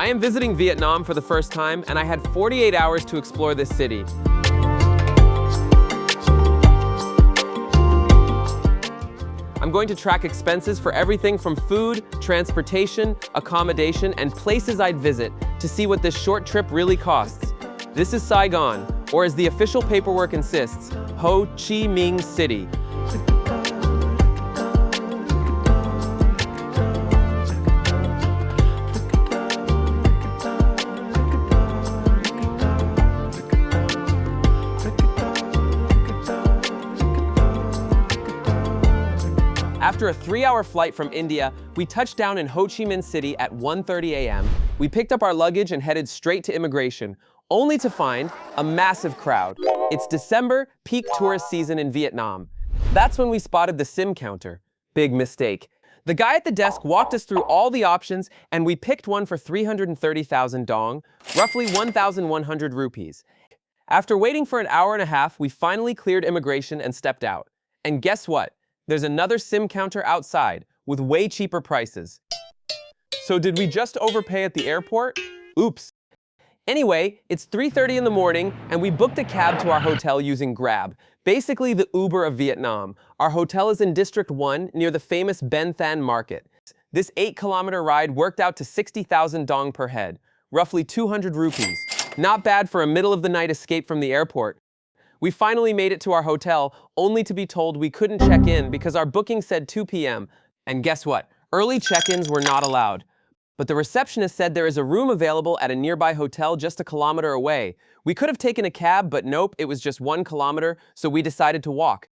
I am visiting Vietnam for the first time, and I had 48 hours to explore this city. I'm going to track expenses for everything from food, transportation, accommodation, and places I'd visit to see what this short trip really costs. This is Saigon, or as the official paperwork insists, Ho Chi Minh City. After a 3-hour flight from India, we touched down in Ho Chi Minh City at 1:30 a.m. We picked up our luggage and headed straight to immigration, only to find a massive crowd. It's December, peak tourist season in Vietnam. That's when we spotted the SIM counter. Big mistake. The guy at the desk walked us through all the options, and we picked one for 330,000 dong, roughly 1,100 rupees. After waiting for an hour and a half, we finally cleared immigration and stepped out. And guess what? There's another SIM counter outside with way cheaper prices. So did we just overpay at the airport? Oops. Anyway, it's 3:30 in the morning and we booked a cab to our hotel using Grab, basically the Uber of Vietnam. Our hotel is in District 1 near the famous Ben Thanh Market. This 8-kilometer ride worked out to 60,000 dong per head, roughly 200 rupees. Not bad for a middle-of-the-night escape from the airport. We finally made it to our hotel, only to be told we couldn't check in because our booking said 2 p.m. And guess what? Early check-ins were not allowed. But the receptionist said there is a room available at a nearby hotel just a kilometer away. We could have taken a cab, but nope, it was just 1 kilometer, so we decided to walk.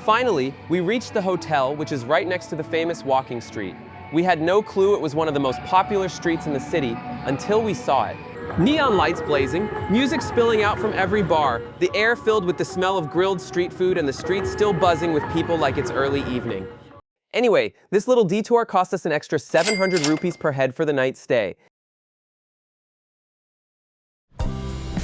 Finally, we reached the hotel, which is right next to the famous walking street. We had no clue it was one of the most popular streets in the city until we saw it. Neon lights blazing, music spilling out from every bar, the air filled with the smell of grilled street food, and the streets still buzzing with people like it's early evening. Anyway, this little detour cost us an extra 700 rupees per head for the night's stay.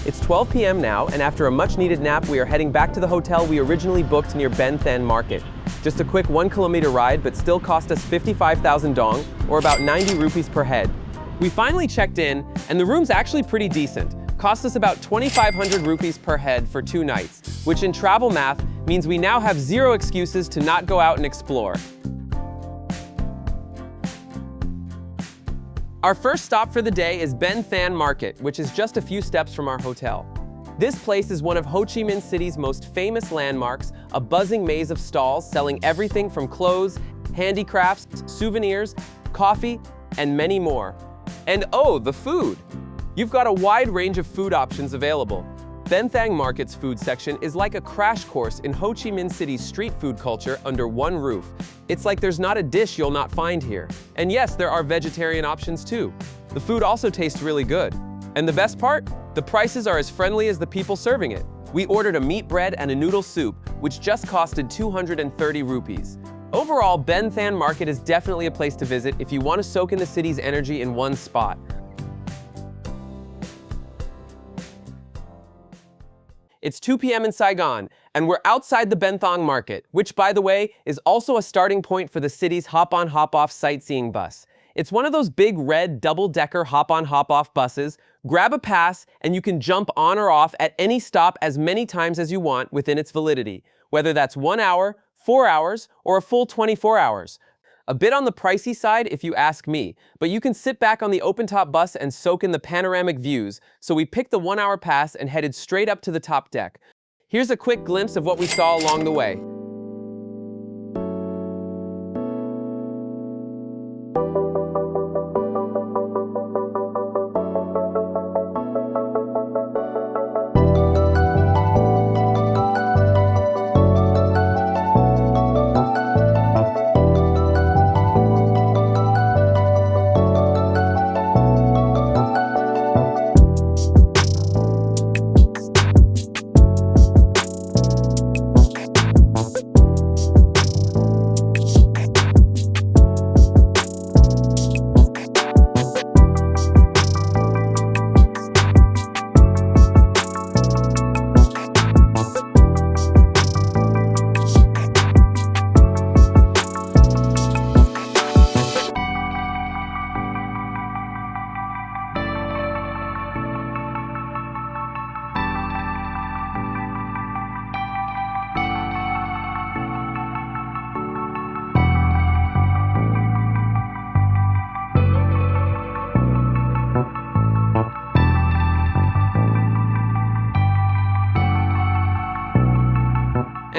It's 12 p.m. now, and after a much-needed nap, we are heading back to the hotel we originally booked near Ben Thanh Market. Just a quick 1-kilometer ride, but still cost us 55,000 dong, or about 90 rupees per head. We finally checked in, and the room's actually pretty decent. Cost us about 2,500 rupees per head for 2 nights, which in travel math means we now have 0 excuses to not go out and explore. Our first stop for the day is Ben Thanh Market, which is just a few steps from our hotel. This place is one of Ho Chi Minh City's most famous landmarks, a buzzing maze of stalls selling everything from clothes, handicrafts, souvenirs, coffee, and many more. And oh, the food! You've got a wide range of food options available. Ben Thanh Market's food section is like a crash course in Ho Chi Minh City's street food culture under one roof. It's like there's not a dish you'll not find here. And yes, there are vegetarian options too. The food also tastes really good. And the best part? The prices are as friendly as the people serving it. We ordered a meat bread and a noodle soup, which just costed 230 rupees. Overall, Ben Thanh Market is definitely a place to visit if you want to soak in the city's energy in one spot. It's 2 p.m. in Saigon, and we're outside the Ben Thanh Market, which, by the way, is also a starting point for the city's hop-on hop-off sightseeing bus. It's one of those big red double-decker hop-on hop-off buses. Grab a pass, and you can jump on or off at any stop as many times as you want within its validity, whether that's 1 hour, 4 hours, or a full 24 hours. A bit on the pricey side if you ask me, but you can sit back on the open-top bus and soak in the panoramic views, so we picked the 1-hour pass and headed straight up to the top deck. Here's a quick glimpse of what we saw along the way.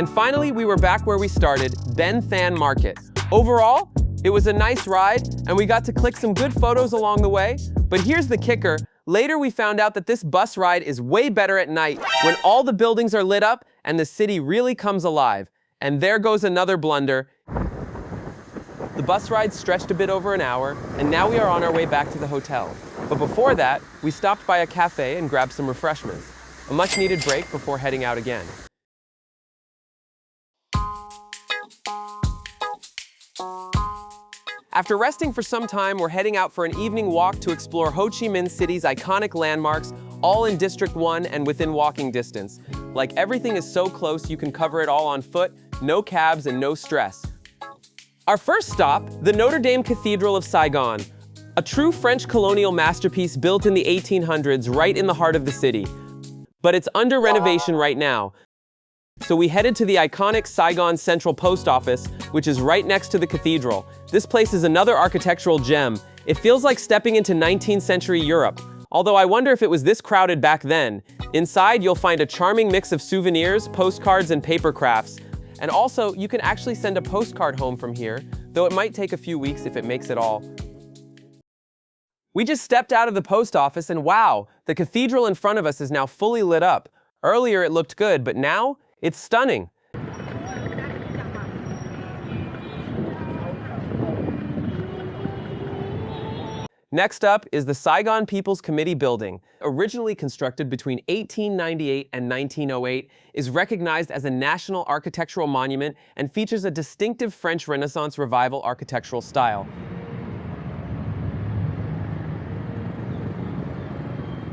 And finally, we were back where we started, Ben Thanh Market. Overall, it was a nice ride, and we got to click some good photos along the way. But here's the kicker. Later, we found out that this bus ride is way better at night when all the buildings are lit up and the city really comes alive. And there goes another blunder. The bus ride stretched a bit over an hour, and now we are on our way back to the hotel. But before that, we stopped by a cafe and grabbed some refreshments. A much-needed break before heading out again. After resting for some time, we're heading out for an evening walk to explore Ho Chi Minh City's iconic landmarks, all in District 1 and within walking distance. Like everything is so close, you can cover it all on foot, no cabs and no stress. Our first stop, the Notre Dame Cathedral of Saigon, a true French colonial masterpiece built in the 1800s right in the heart of the city. But it's under renovation right now. So we headed to the iconic Saigon Central Post Office, which is right next to the cathedral. This place is another architectural gem. It feels like stepping into 19th century Europe, although I wonder if it was this crowded back then. Inside, you'll find a charming mix of souvenirs, postcards, and paper crafts. And also, you can actually send a postcard home from here, though it might take a few weeks if it makes it all. We just stepped out of the post office and wow, the cathedral in front of us is now fully lit up. Earlier it looked good, but now it's stunning. Next up is the Saigon People's Committee building. Originally constructed between 1898 and 1908, is recognized as a national architectural monument and features a distinctive French Renaissance Revival architectural style.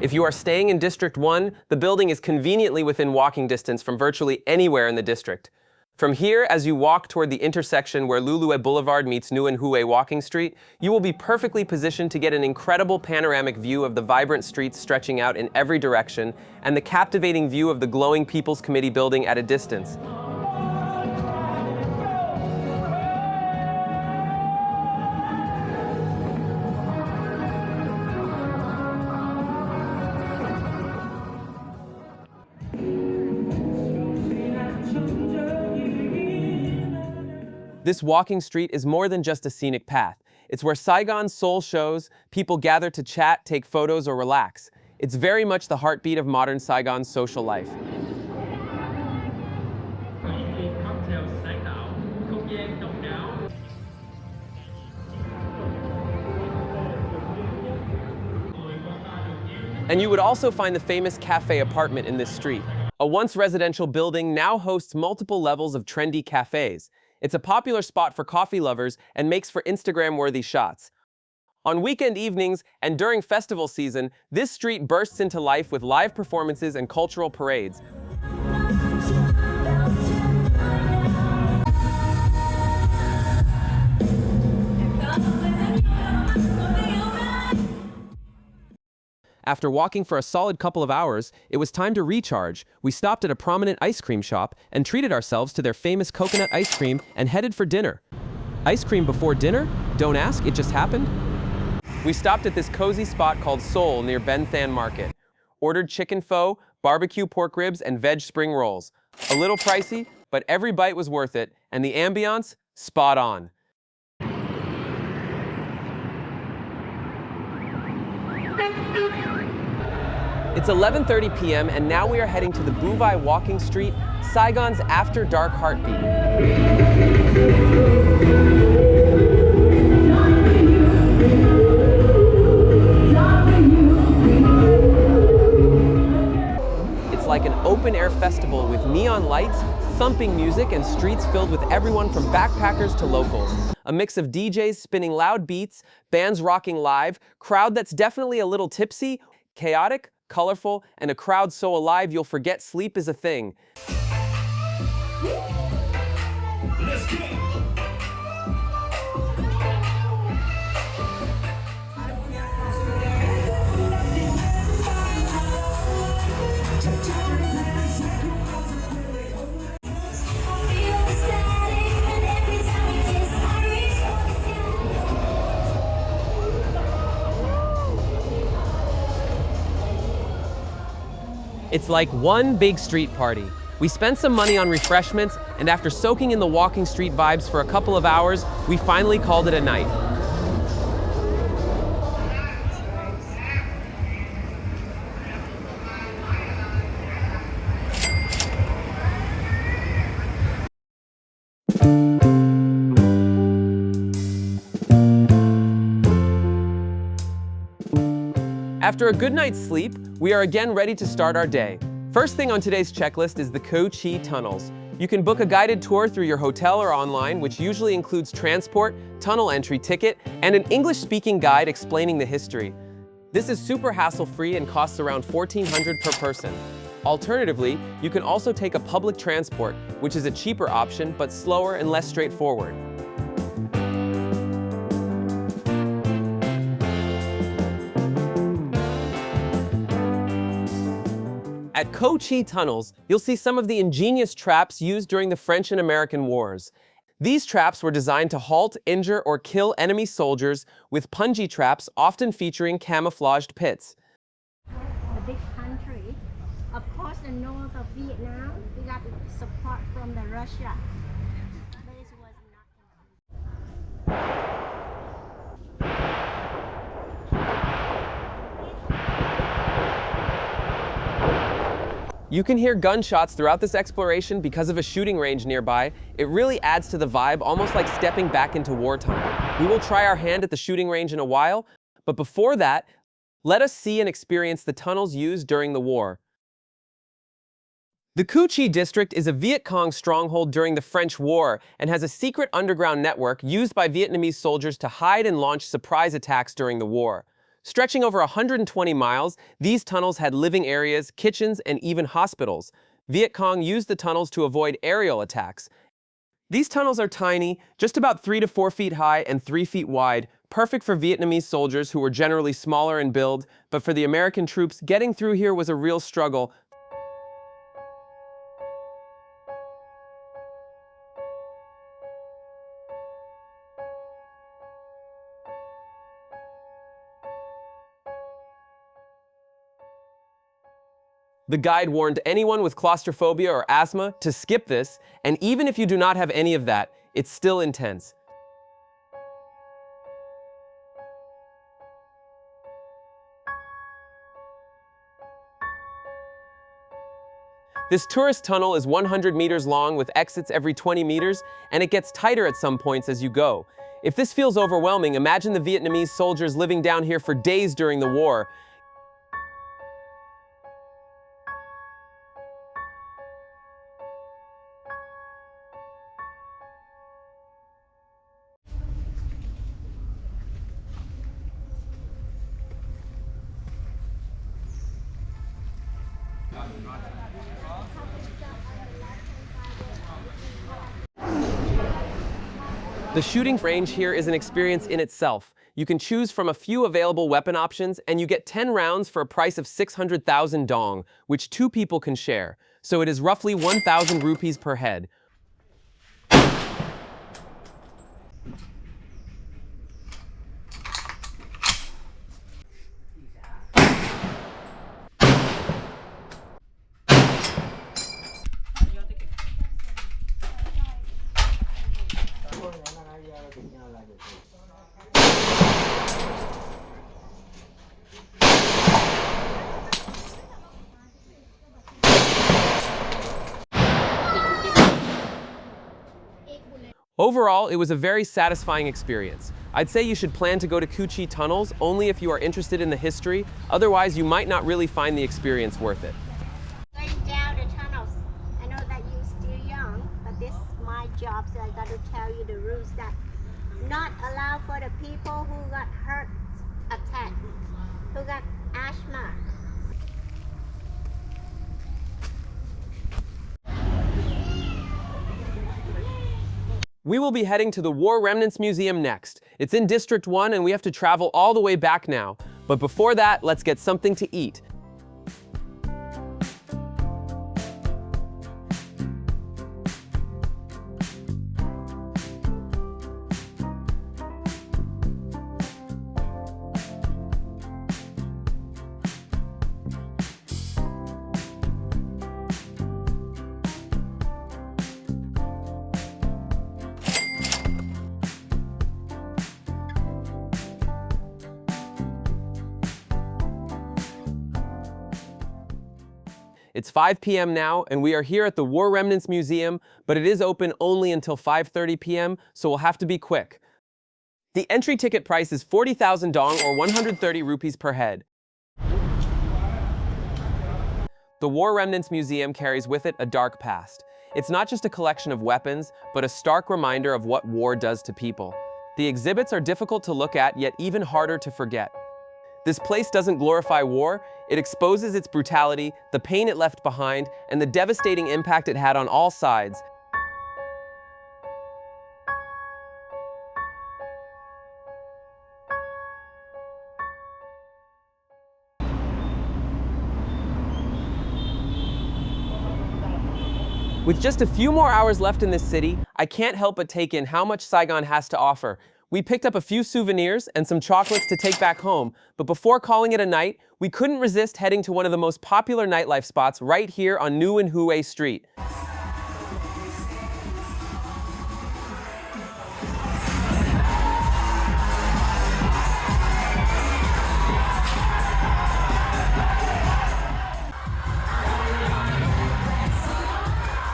If you are staying in District 1, the building is conveniently within walking distance from virtually anywhere in the district. From here, as you walk toward the intersection where Nguyen Hue Boulevard meets Nguyen Hue Walking Street, you will be perfectly positioned to get an incredible panoramic view of the vibrant streets stretching out in every direction and the captivating view of the glowing People's Committee building at a distance. This walking street is more than just a scenic path. It's where Saigon's soul shows, people gather to chat, take photos, or relax. It's very much the heartbeat of modern Saigon's social life. And you would also find the famous Cafe Apartment in this street. A once residential building now hosts multiple levels of trendy cafes. It's a popular spot for coffee lovers and makes for Instagram-worthy shots. On weekend evenings and during festival season, this street bursts into life with live performances and cultural parades. After walking for a solid couple of hours, it was time to recharge. We stopped at a prominent ice cream shop and treated ourselves to their famous coconut ice cream and headed for dinner. Ice cream before dinner? Don't ask, it just happened. We stopped at this cozy spot called Seoul near Ben Thanh Market. Ordered chicken pho, barbecue pork ribs, and veg spring rolls. A little pricey, but every bite was worth it, and the ambiance, spot on. It's 11:30 p.m. and now we are heading to the Bui Vien Walking Street, Saigon's after-dark heartbeat. It's like an open-air festival with neon lights, thumping music, and streets filled with everyone from backpackers to locals. A mix of DJs spinning loud beats, bands rocking live, crowd that's definitely a little tipsy, chaotic, colorful, and a crowd so alive you'll forget sleep is a thing. Let's go. It's like one big street party. We spent some money on refreshments, and after soaking in the walking street vibes for a couple of hours, we finally called it a night. After a good night's sleep, we are again ready to start our day. First thing on today's checklist is the Ho Chi tunnels. You can book a guided tour through your hotel or online, which usually includes transport, tunnel entry ticket, and an English-speaking guide explaining the history. This is super hassle-free and costs around $1,400 per person. Alternatively, you can also take a public transport, which is a cheaper option but slower and less straightforward. At Ho Chi tunnels, you'll see some of the ingenious traps used during the French and American wars. These traps were designed to halt, injure, or kill enemy soldiers, with punji traps often featuring camouflaged pits. A big country. Of course, the north of Vietnam, we got support from the Russia. This was not enough. You can hear gunshots throughout this exploration because of a shooting range nearby. It really adds to the vibe, almost like stepping back into wartime. We will try our hand at the shooting range in a while, but before that, let us see and experience the tunnels used during the war. The Cu Chi district is a Viet Cong stronghold during the French War and has a secret underground network used by Vietnamese soldiers to hide and launch surprise attacks during the war. Stretching over 120 miles, these tunnels had living areas, kitchens, and even hospitals. Viet Cong used the tunnels to avoid aerial attacks. These tunnels are tiny, just about 3 to 4 feet high and 3 feet wide, perfect for Vietnamese soldiers who were generally smaller in build, but for the American troops, getting through here was a real struggle. The guide warned anyone with claustrophobia or asthma to skip this, and even if you do not have any of that, it's still intense. This tourist tunnel is 100 meters long with exits every 20 meters, and it gets tighter at some points as you go. If this feels overwhelming, imagine the Vietnamese soldiers living down here for days during the war. The shooting range here is an experience in itself. You can choose from a few available weapon options, and you get 10 rounds for a price of 600,000 dong, which 2 people can share. So it is roughly 1,000 rupees per head. Overall, it was a very satisfying experience. I'd say you should plan to go to Cu Chi tunnels only if you are interested in the history, otherwise you might not really find the experience worth it. Going down the tunnels. I know that you're still young, but this is my job, so I got to tell you the rules that not allowed for the people who got heart attack, who got asthma. We will be heading to the War Remnants Museum next. It's in District 1 and we have to travel all the way back now. But before that, let's get something to eat. It's 5 p.m. now, and we are here at the War Remnants Museum, but it is open only until 5:30 p.m., so we'll have to be quick. The entry ticket price is 40,000 dong or 130 rupees per head. The War Remnants Museum carries with it a dark past. It's not just a collection of weapons, but a stark reminder of what war does to people. The exhibits are difficult to look at, yet even harder to forget. This place doesn't glorify war, it exposes its brutality, the pain it left behind, and the devastating impact it had on all sides. With just a few more hours left in this city, I can't help but take in how much Saigon has to offer. We picked up a few souvenirs and some chocolates to take back home, but before calling it a night, we couldn't resist heading to one of the most popular nightlife spots right here on Nguyen Hue Street.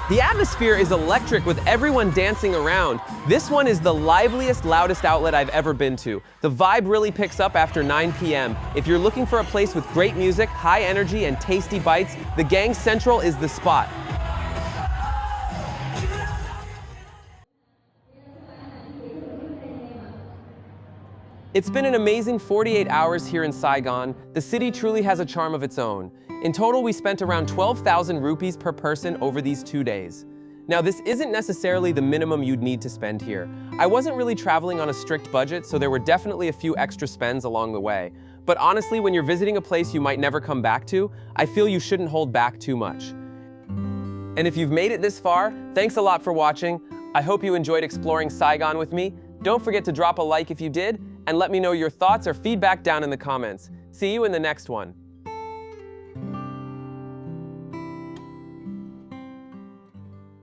The atmosphere is electric with everyone dancing around. This one is the liveliest, loudest outlet I've ever been to. The vibe really picks up after 9 p.m. If you're looking for a place with great music, high energy, and tasty bites, the Gang Central is the spot. It's been an amazing 48 hours here in Saigon. The city truly has a charm of its own. In total, we spent around 12,000 rupees per person over these 2 days. Now, this isn't necessarily the minimum you'd need to spend here. I wasn't really traveling on a strict budget, so there were definitely a few extra spends along the way. But honestly, when you're visiting a place you might never come back to, I feel you shouldn't hold back too much. And if you've made it this far, thanks a lot for watching. I hope you enjoyed exploring Saigon with me. Don't forget to drop a like if you did, and let me know your thoughts or feedback down in the comments. See you in the next one.